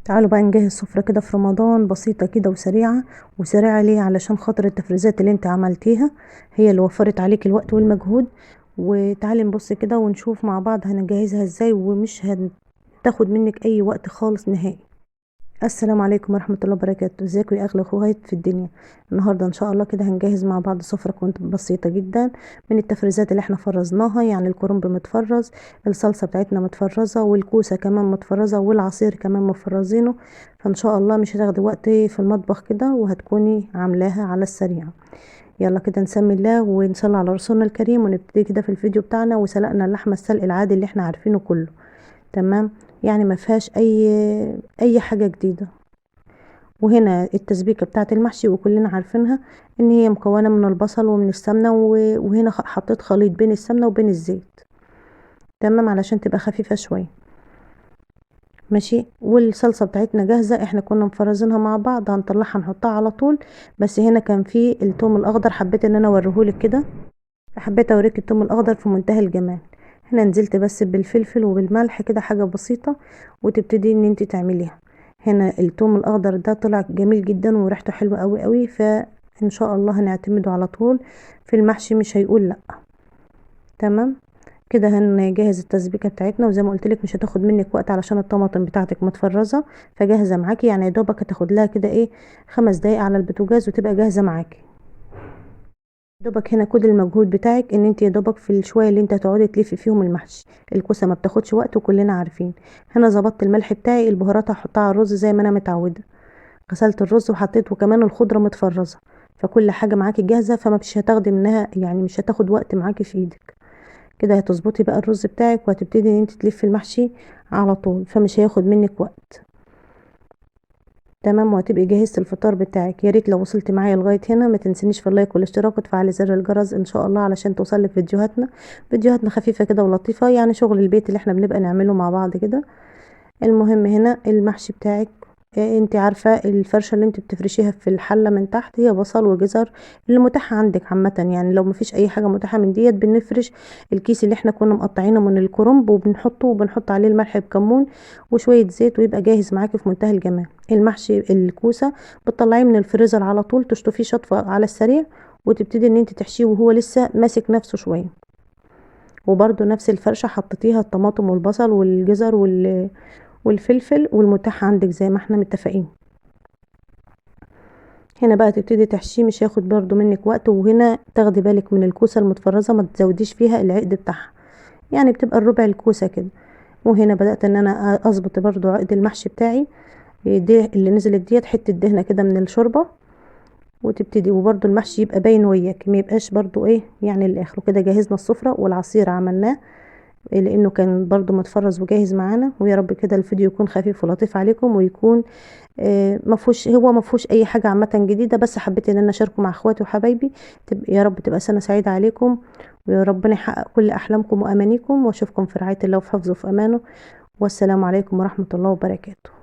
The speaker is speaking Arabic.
تعالوا بقى نجهز سفرة كده في رمضان، بسيطة كده وسريعة. وسريعة ليه؟ علشان خاطر التفريزات اللي انت عملتيها هي اللي وفرت عليك الوقت والمجهود. وتعالي نبص كده ونشوف مع بعض هنجهزها ازاي، ومش هتاخد منك اي وقت خالص نهائي. السلام عليكم ورحمة الله وبركاته. ازيكم يا اغلى اخوات في الدنيا؟ النهاردة ان شاء الله كده هنجهز مع بعض سفرة كنت بسيطة جدا من التفريزات اللي احنا فرزناها. يعني الكرنب متفرز، الصلصة بتاعتنا متفرزة، والكوسة كمان متفرزة، والعصير كمان مفرزينه. فان شاء الله مش هتاخدي وقت في المطبخ كده، وهتكوني عاملاها على السريع. يلا كده نسمي الله ونصلي على رسولنا الكريم ونبتدي كده في الفيديو بتاعنا. وسلقنا اللحمة السلق العادي اللي احنا عارفينه كله، تمام. يعني ما فيهاش اي حاجة جديدة. وهنا التسبيكة بتاعة المحشي وكلنا عارفينها ان هي مكونة من البصل ومن السمنة، وهنا حطيت خليط بين السمنة وبين الزيت، تمام، علشان تبقى خفيفة شوية. ماشي. والصلصة بتاعتنا جاهزة، احنا كنا مفرزينها مع بعض، هنطلعها نحطها على طول. بس هنا كان في الثوم الاخضر، حبيت ان انا اوريهولك كده. حبيت اوريك الثوم الاخضر في منتهى الجمال. هنا نزلت بس بالفلفل وبالملح كده، حاجة بسيطة وتبتدي ان انت تعمليها. هنا الثوم الاخضر ده طلع جميل جدا وريحته حلوة قوي قوي، فان شاء الله هنعتمده على طول في المحشي، مش هيقول لا. تمام. كده هنجهز التسبيكه بتاعتنا، وزي ما قلت لك مش هتاخد منك وقت علشان الطماطم بتاعتك متفرزه فجاهزه معاكي. يعني يا دوبك هتاخد لها كده ايه 5 دقايق على البوتاجاز وتبقى جاهزه معاكي. دوبك هنا كل المجهود بتاعك ان انت يا دوبك في الشويه اللي انت هتقعدي تلفي فيهم المحشي. الكوسه ما بتاخدش وقت وكلنا عارفين. هنا ظبطت الملح بتاعي، البهارات هحطها على الرز زي ما انا متعوده. غسلت الرز وحطيت وكمان الخضره متفرزه، فكل حاجه معاكي جاهزه، فما مش هتاخدي منها، يعني مش هتاخد وقت معاكي في ايدك. كده هتظبطي بقى الرز بتاعك وهتبتدي ان انت تلفي المحشي على طول، فمش هياخد منك وقت. تمام. وهتبقي جهزت الفطار بتاعك. يا ريت لو وصلت معايا لغايه هنا ما تنسينيش في اللايك والاشتراك وتفعلي زر الجرس ان شاء الله علشان توصلك فيديوهاتنا خفيفه كده ولطيفه، يعني شغل البيت اللي احنا بنبقى نعمله مع بعض كده. المهم هنا المحشي بتاعك، انت عارفة الفرشة اللي انت بتفرشيها في الحلة من تحت هي بصل وجزر اللي متاحة عندك عامة. يعني لو مفيش اي حاجة متاحة من ديت بنفرش الكيس اللي احنا كنا مقطعينه من الكرنب وبنحط عليه الملح بكمون وشوية زيت، ويبقى جاهز معاكي في منتهى الجمال. المحشي الكوسة بتطلعيه من الفريزر على طول، تشطفيه شطفة على السريع وتبتدي ان انت تحشيه وهو لسه ماسك نفسه شوية. وبرده نفس الفرشة حطيتيها الطماطم والبصل والجزر والفلفل والمتاح عندك زي ما احنا متفقين. هنا بقى تبتدي تحشيه، مش هياخد برضو منك وقت. وهنا تاخدي بالك من الكوسة المتفرزة، ما تزوديش فيها العقد بتاعها، يعني بتبقى الربع الكوسة كده. وهنا بدأت ان انا اظبط برضو عقد المحشي بتاعي. دي اللي نزلت ديت حتة دهنة كده من الشوربة، وتبتدي وبرضو المحشي يبقى باين وياك، ما يبقاش برضو ايه يعني الاخر. كده جهزنا السفرة والعصير عملناه لانه كان برضو متفرز وجاهز معانا. ويا رب كده الفيديو يكون خفيف ولطيف عليكم، ويكون ما فيهوش اي حاجه عامه جديده، بس حبيت ان انا اشاركه مع اخواتي وحبايبي. يا رب تبقى سنه سعيده عليكم، ويا ربنا يحقق كل احلامكم وامانيكم، واشوفكم في رعايه الله وفي حفظه وفي امانه. والسلام عليكم ورحمه الله وبركاته.